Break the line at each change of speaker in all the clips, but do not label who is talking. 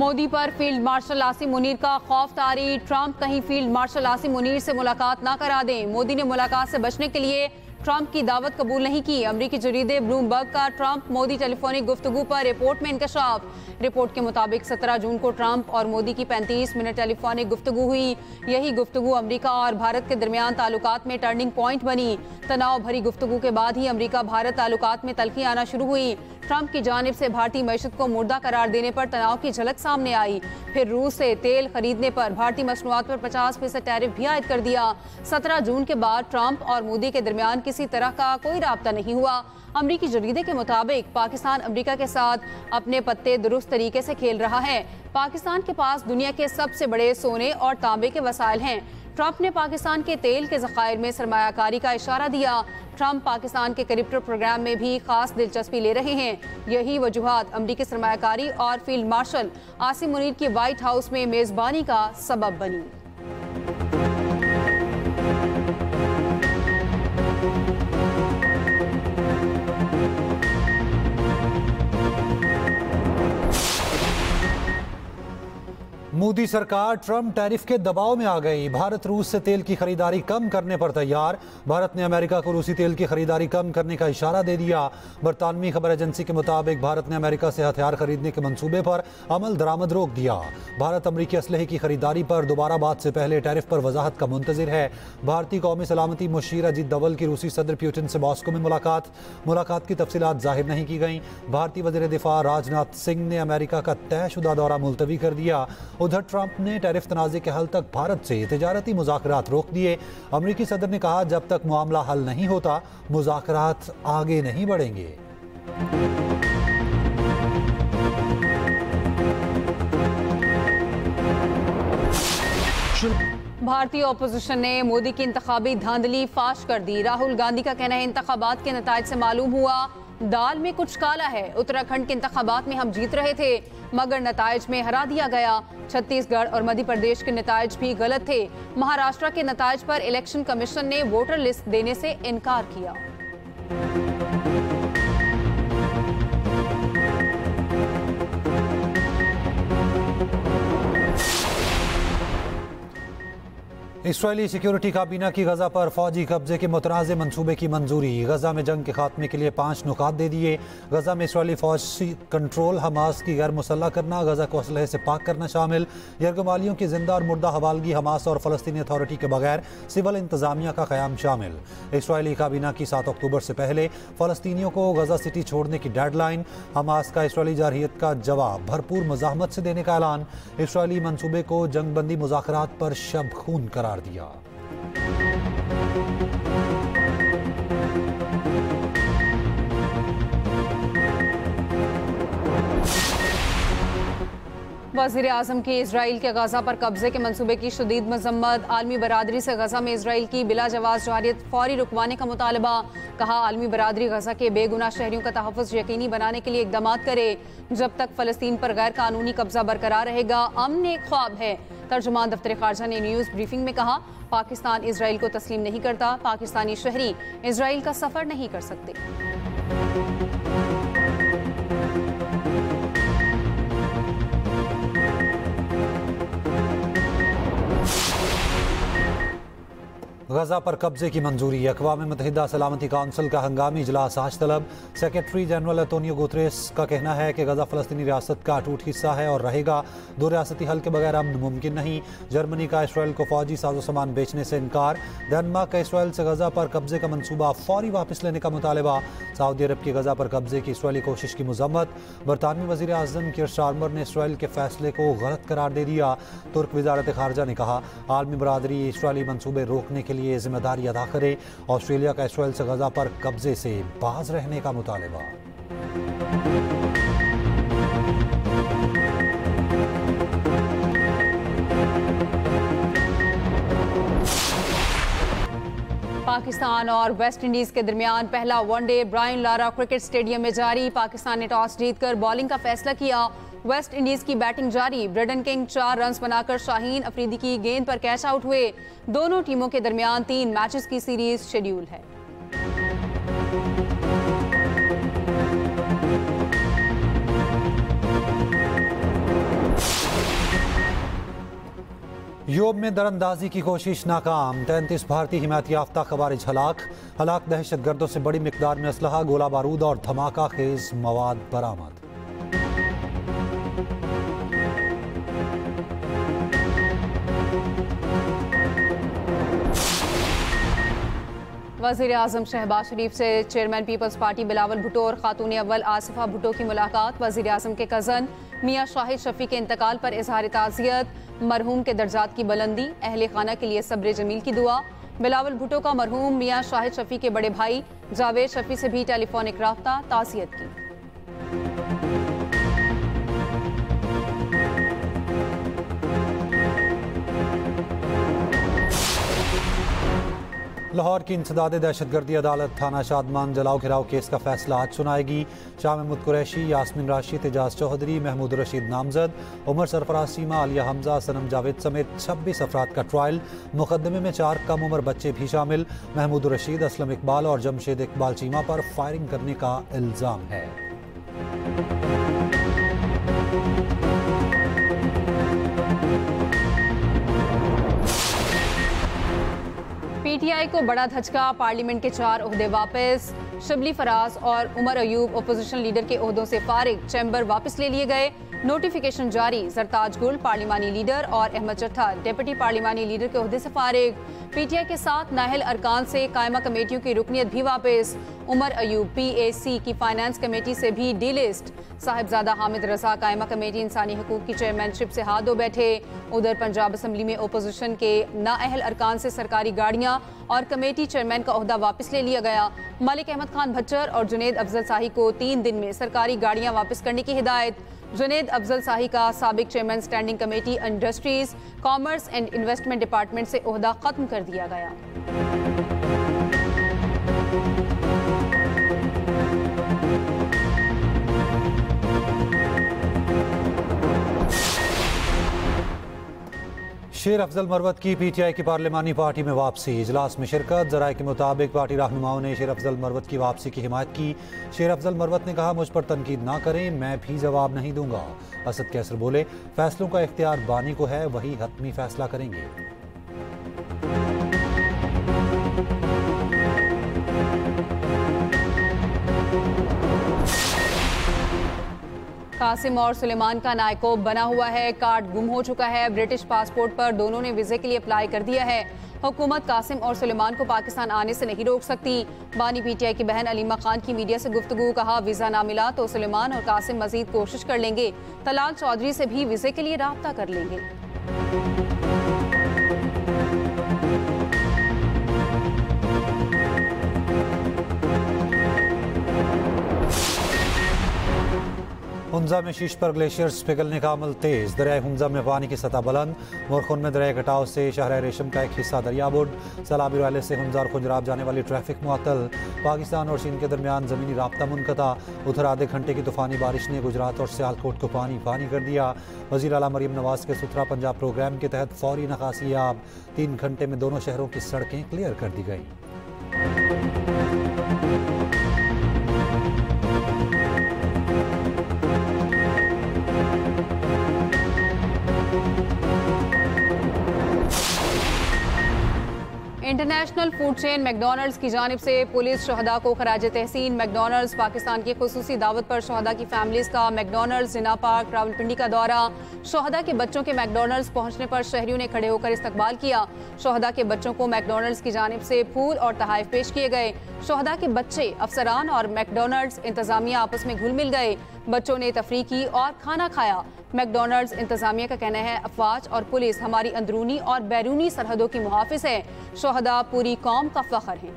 मोदी पर field marshal Asim Munir का खौफ तारी। ट्रंप कहीं फील्ड मार्शल आसिम मुनीर से मुलाकात ना करा दें। मोदी ने मुलाकात से बचने के लिए ट्रंप की दावत कबूल नहीं की। अमरीकी जरीदे ब्लूमबर्ग का ट्रंप मोदी टेलीफोनिक गुफ्तगू पर रिपोर्ट में इंकशाफ। रिपोर्ट के मुताबिक 17 जून को ट्रंप और मोदी की 35 मिनट टेलीफोनिक गुफ्तगू हुई। यही गुफ्तगू अमरीका और भारत के दरमियान ताल्लुकात में टर्निंग पॉइंट बनी। तनाव भरी गुफ्तगू के बाद ही अमरीका भारत ताल्लुकात में तल्खी आना शुरू हुई। ट्रंप की जानिब से भारतीय मईशत को मुर्दा करार देने पर तनाव की झलक सामने आई। फिर रूस से तेल खरीदने पर भारतीय मसनूआत पर 50% टैरिफ भी आयद कर दिया। 17 जून के बाद ट्रंप और मोदी के दरमियान किसी तरह का कोई राब्ता नहीं हुआ। अमरीकी जरीदे के मुताबिक पाकिस्तान अमरीका के साथ अपने पत्ते दुरुस्त तरीके से खेल रहा है। पाकिस्तान के पास दुनिया के सबसे बड़े सोने और तांबे के वसाइल हैं। ट्रंप ने पाकिस्तान के तेल के ज़खायर में सरमायाकारी का इशारा दिया। ट्रंप पाकिस्तान के क्रिप्टो प्रोग्राम में भी खास दिलचस्पी ले रहे हैं। यही वजूहात अमरीकी सरमायाकारी और फील्ड मार्शल आसिम मुनीर की व्हाइट हाउस में मेज़बानी का सबब बनी।
मोदी सरकार ट्रंप टैरिफ के दबाव में आ गई। भारत रूस से तेल की खरीदारी कम करने पर तैयार। भारत ने अमेरिका को रूसी तेल की खरीदारी कम करने का इशारा दे दिया। बरतानवी खबर एजेंसी के मुताबिक भारत ने अमेरिका से हथियार खरीदने के मंसूबे पर अमल दरामद रोक दिया। भारत अमरीकी असलहे की खरीदारी पर दोबारा बात से पहले टैरिफ पर वजाहत का मुंतजिर है। भारतीय कौमी सलामती मुशीर अजीत दवल की रूसी सदर पुतिन से मॉस्को में मुलाकात की तफसीलात जाहिर नहीं की गई। भारतीय वज़ीर दिफा राजनाथ सिंह ने अमेरिका का तयशुदा दौरा मुलतवी कर दिया। उधर ट्रंप ने टैरिफ तनाज़े के हल तक भारत से तिजारती मुज़ाकरात रोक दिए। अमरीकी सदर ने कहा, जब तक मामला हल नहीं होता मुज़ाकरात आगे नहीं बढ़ेंगे।
भारतीय अपोजिशन ने मोदी की इंतखाबी धांधली फाश कर दी। राहुल गांधी का कहना है, इंतखाबात के नताइज से मालूम हुआ दाल में कुछ काला है। उत्तराखंड के इंतखाबात में हम जीत रहे थे मगर नताइज में हरा दिया गया। छत्तीसगढ़ और मध्य प्रदेश के नताइज भी गलत थे। महाराष्ट्र के नताइज पर इलेक्शन कमीशन ने वोटर लिस्ट देने से इनकार किया।
इसराइली सिक्योरिटी काबीना की गजा पर फौजी कब्जे के मुतनाज़ मंसूबे की मंजूरी। गजा में जंग के खात्मे के लिए 5 नुकात दे दिए। गजा में इसराइली फौज कंट्रोल, हमास की गैर मुसल्लह करना, गजा को असलहे से पाक करना शामिल। यरगमालियों की जिंदा और मुर्दा हवालगी, हमास और फ़लस्तीनी अथॉरिटी के बगैर सिविल इंतज़ामिया का क़याम शामिल। इसराइली काबीना की 7 अक्टूबर से पहले फ़लस्तीनियों को गजा सिटी छोड़ने की डेडलाइन। हमास का इसराइली जारहियत का जवाब भरपूर मज़ाहमत से देने का ऐलान। इसराइली मंसूबे को जंगबंदी मुज़ाकरात पर शब खून करार दिया।
वज़ीर आज़म की इजराइल के गजा पर कब्जे के मंसूबे की शदीद मजम्मत। आलमी बरादरी से गजा में इजराइल की बिला जवाज़ जारियत फौरी रुकवाने का मुतालबा। कहा, आलमी बरादरी गजा के बेगुनाह शहरियों का तहफ़्फ़ुज़ यकीनी बनाने के लिए इक़दाम करे। जब तक फ़लस्तीन पर गैर कानूनी कब्जा बरकरार रहेगा अमन एक ख्वाब है। तर्जुमान दफ्तर ख़ारजा ने न्यूज़ ब्रीफिंग में कहा, पाकिस्तान इजराइल को तस्लीम नहीं करता। पाकिस्तानी शहरी इजराइल का सफ़र नहीं कर सकते।
गजा पर कब्जे की मंजूरी। अक़वाम मुत्तहिदा सलामती काउंसिल का हंगामी इजलास आज तलब। सेक्रेटरी जनरल एंटोनियो गुतरेस का कहना है कि गजा फ़लस्तीनी रियासत का अटूट हिस्सा है और रहेगा। दो रियासती हल के बगैर अमन मुमकिन नहीं। जर्मनी का इसराइल को फौजी साजो सामान बेचने से इनकार। डेनमार्क का इसराइल से गजा पर कब्जे का मनसूबा फौरी वापस लेने का मुतालबा। सऊदी अरब की गजा पर कब्जे की इसराइली कोशिश की मजम्मत। बरतानवी वज़ीर आज़म कीर स्टारमर ने इसराइल के फैसले को गलत करार दे दिया। तुर्क वज़ारत ख़ारजा ने कहा, आलमी बरादरी इसराइली मनसूबे रोकने के लिए जिम्मेदारी अदा करे। ऑस्ट्रेलिया का इसराइल से गजा पर कब्जे से बाज रहने का मुतालबा।
पाकिस्तान और वेस्ट इंडीज के दरमियान पहला one day Brian Lara cricket stadium में जारी। पाकिस्तान ने टॉस जीतकर बॉलिंग का फैसला किया। वेस्ट इंडीज की बैटिंग जारी। ब्रेडन किंग 4 रन बनाकर शाहीन अफरीदी की गेंद पर कैच आउट हुए। दोनों टीमों के दरमियान 3 मैचेस की सीरीज शेड्यूल है।
यूब में दरअंदाजी की कोशिश नाकाम, 33 भारतीय हिमायत याफ्ता खवारिज हलाक दहशतगर्दों से बड़ी मिकदार में असलहा, गोला बारूद और धमाका खेज मवाद बरामद।
वज़ीर आज़म शहबाज शरीफ से chairman Peoples Party Bilawal Bhutto और खातून अव्वल आसिफा भुट्टो की मुलाकात। वज़ीर आज़म के कज़न मियाँ शाहिद शफी के इंतकाल पर इजहार ताज़ियत, मरहूम के दर्जात की बुलंदी, अहले खाना के लिए सब्र जमील की दुआ। बिलावल भुट्टो का मरहूम मियाँ शाहिद शफी के बड़े भाई जावेद शफी से भी टेलीफोनिक राब्ता, ताज़ियत की।
लाहौर की इंसदाद दहशतगर्दी अदालत थाना शादमान जलाओ घिराव केस का फैसला आज सुनाएगी। शाह महमूद कुरैशी, यास्मीन राशिद, एजाज चौधरी, महमूद रशीद नामजद, उमर सरफराज सीमा, आलिया हमजा, सनम जावेद समेत 26 अफराद का ट्रायल। मुकदमे में 4 कम उम्र बच्चे भी शामिल। महमूद रशीद, असलम इकबाल और जमशेद इकबाल चीमा पर फायरिंग करने का इल्जाम है।
पीटीआई को बड़ा धचका, पार्लियामेंट के 4 ओहदे वापस। शिबली फराज और उमर अयूब अपोजिशन लीडर के ओहदों से फारिग, चैम्बर वापस ले लिए गए। नोटिफिकेशन जारी, जरताज गुल पार्लिमानी लीडर और अहमद चट्ठा डिप्टी पार्लिमानी लीडर के ओहदे से फारिग। पीटीआई के 7 नाहल अरकान से कायमा कमेटियों की रुकनियत भी वापस। उमर अयूब पीएसी की फाइनेंस कमेटी से भी डीलिस्ट। साहिबजादा हामिद रजा कायमा कमेटी इंसानी हकूक की चेयरमैनशिप से हाथ धो बैठे। उधर पंजाब असम्बली में ओपोजिशन के नाअहल अरकान से सरकारी गाड़ियां और कमेटी चेयरमैन का ओहदा वापस ले लिया गया। मलिक अहमद खान भच्चर और जुनेद अफजल शाही को 3 दिन में सरकारी गाड़ियां वापस करने की हिदायत। जुनेद अफजल शाही का साबिक chairman standing committee industries, commerce and investment department से ओहदा खत्म कर दिया गया।
शेर अफजल मरवत की पीटीआई की पार्लिमानी पार्टी में वापसी, इजलास में शिरकत। जराये के मुताबिक पार्टी रहनुमाओं ने शेर अफजल मरवत की वापसी की हिमायत की। शेर अफजल मरवत ने कहा, मुझ पर तनकीद ना करें, मैं भी जवाब नहीं दूंगा। असद कैसर बोले, फैसलों का इख्तियार बानी को है, वही हतमी फैसला करेंगे।
कासिम और सुलेमान का नायकोब बना हुआ है, कार्ड गुम हो चुका है। ब्रिटिश पासपोर्ट पर दोनों ने वीजे के लिए अप्लाई कर दिया है। हुकूमत कासिम और सुलेमान को पाकिस्तान आने से नहीं रोक सकती। बानी पीटीआई की बहन अलीमा खान की मीडिया से गुफ्तगू, कहा वीजा ना मिला तो सुलेमान और कासिम मजीद कोशिश कर लेंगे। तलाल चौधरी से भी वीजे के लिए राब्ता कर लेंगे।
हुंजा में शीश पर ग्लेशियर्स पिघलने का अमल तेज। दरिया हुंजा में पानी की सतह बुलंद। मोरखुन में दरिया कटाव से शहर रेशम का एक हिस्सा दरियाबुड। सलाबी वाले से हुंजा और खुजराब जाने वाली ट्रैफिक मुअत्तल। पाकिस्तान और चीन के दरमियान ज़मीनी राब्ता मुनक़ता। उधर आधे घंटे की तूफानी बारिश ने गुजरात और सियालकोट को पानी पानी कर दिया। वज़ीर आला मरीम नवाज के सुथरा पंजाब प्रोग्राम के तहत फौरी नकासी याब। 3 घंटे में दोनों शहरों की सड़कें क्लियर कर दी गई।
इंटरनेशनल फूड चेन मैकडॉनल्ड्स की जानिब से पुलिस शहदा को खराज तहसीन। मैकडॉनल्ड्स पाकिस्तान की खुसूसी दावत पर शहदा की फैमिलीज का मैकडॉनल्ड्स जिना पार्क रावलपिंडी का दौरा। शहदा के बच्चों के मैकडॉनल्ड्स पहुंचने पर शहरियों ने खड़े होकर इस्तकबाल किया। शहदा के बच्चों को मैकडॉनल्ड्स की जानिब से फूल और तहाइफ पेश किए गए। शहदा के बच्चे, अफसरान और मैकडॉनल्ड्स इंतजामिया आपस में घुल मिल गए। बच्चों ने तफरीह की और खाना खाया। मैकडॉनल्ड्स इंतजामिया का कहना है, अफवाज और पुलिस हमारी अंदरूनी और बैरूनी सरहदों की मुहाफिज है। शहदा पूरी कौम का फख्र है।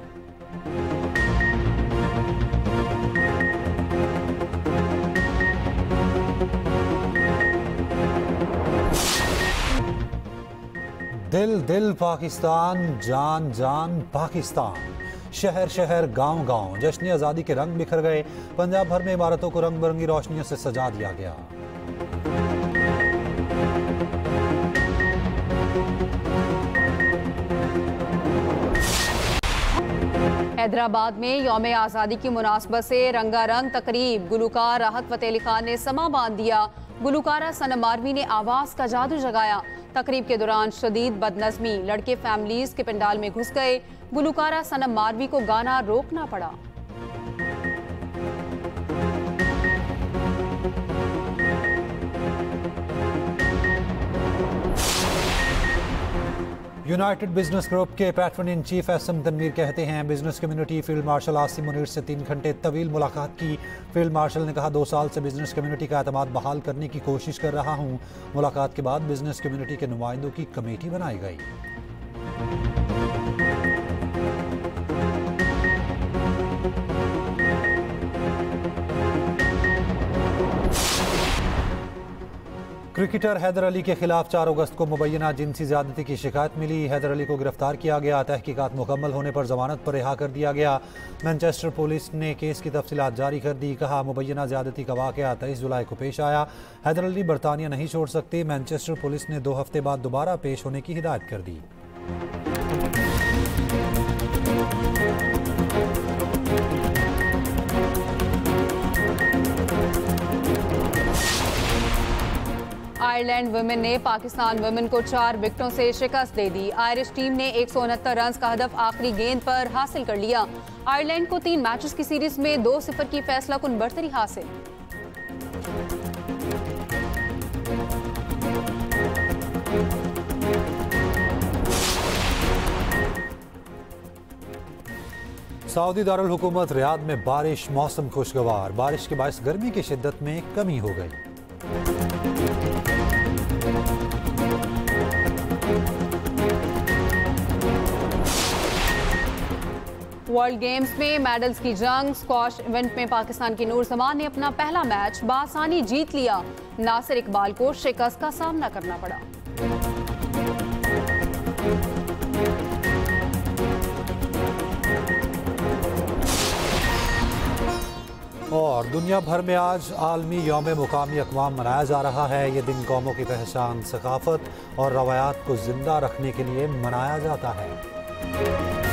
दिल दिल पाकिस्तान, जान जान पाकिस्तान। शहर शहर गांव गांव जश्न आज़ादी के रंग बिखर गए। पंजाब भर में इमारतों को रंग बिरंगी रोशनियों से सजा दिया गया।
हैदराबाद में यौम आज़ादी की मुनासबत से रंगारंग तकरीब। गुलूकार राहत फतेह अली खान ने समा बांध दिया। गुलकारा सनम मारवी ने आवाज का जादू जगाया। तकरीब के दौरान शदीद बदनज़मी, लड़के फैमिलीज के पंडाल में घुस गए। गुलकारा सनम मारवी को गाना रोकना पड़ा।
यूनाइटेड बिजनेस ग्रुप के patron in chief SM Tanveer कहते हैं, business community field marshal Asim Munir से 3 घंटे तवील मुलाकात की। फील्ड मार्शल ने कहा, 2 साल से बिजनेस कम्युनिटी का एतमाद बहाल करने की कोशिश कर रहा हूं। मुलाकात के बाद बिजनेस कम्युनिटी के नुमाइंदों की कमेटी बनाई गई। क्रिकेटर हैदर अली के खिलाफ 4 अगस्त को मुबैना जिनसी ज्यादती की शिकायत मिली। हैदर अली को गिरफ्तार किया गया। तहकीकात मुकम्मल होने पर जमानत पर रिहा कर दिया गया। मैनचेस्टर पुलिस ने केस की तफसीलात जारी कर दी। कहा, मुबैना ज्यादती का वाकया 23 जुलाई को पेश आया। हैदर अली बरतानिया नहीं छोड़ सकते। मैनचेस्टर पुलिस ने 2 हफ्ते बाद दोबारा पेश होने की हिदायत कर दी।
आयरलैंड वुमेन ने पाकिस्तान वुमेन को 4 विकेटों से शिकस्त दे दी। आयरिश टीम ने 169 रन का हदफ आखिरी गेंद पर हासिल कर लिया। आयरलैंड को 3 मैचेस की सीरीज में 2-0 की फैसलाकुन बढ़तरी हासिल।
सऊदी दारुल हुकूमत रियाद में बारिश, मौसम खुशगवार। बारिश के बायस गर्मी की शिद्दत में कमी हो गई।
वर्ल्ड गेम्स में मेडल्स की जंग, स्क्वॉश इवेंट में पाकिस्तान की नूर जमान ने अपना पहला मैच बासानी जीत लिया। नासिर इकबाल को शिकस्त का सामना करना पड़ा।
और दुनिया भर में आज आलमी यौम मुकामी अक़वाम मनाया जा रहा है। ये दिन कौमों की पहचान, सकाफत और रवायात को जिंदा रखने के लिए मनाया जाता है।